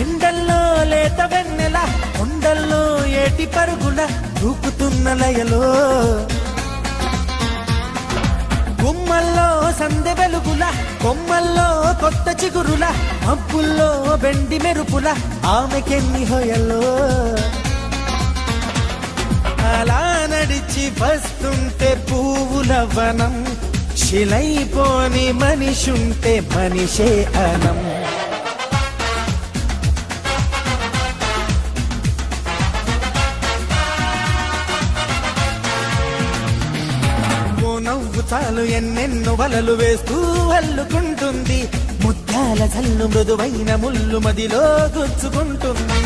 ఎండల్లో లేత వెన్నెల కొండల్లో ఏటి పరుగుల దూకుతున్న లయలో గుమ్మల్లో సందె వెలుగుల కొమ్మల్లో కొత్త చిగురుల మబ్బుల్లో బెండి మెరుపుల ఆమెకెన్ని హొయల్లో అలా నడిచి వస్తుంటే పువ్వుల వనం శిలైపోని మనిషుంటే మనిషే అనం నవ్వు చాలు ఎన్నెన్నో వలలు వేస్తూ అల్లుకుంటుంది ముత్యాల జల్లు మృదువైన ముళ్ళు మదిలో గుచ్చుకుంటుంది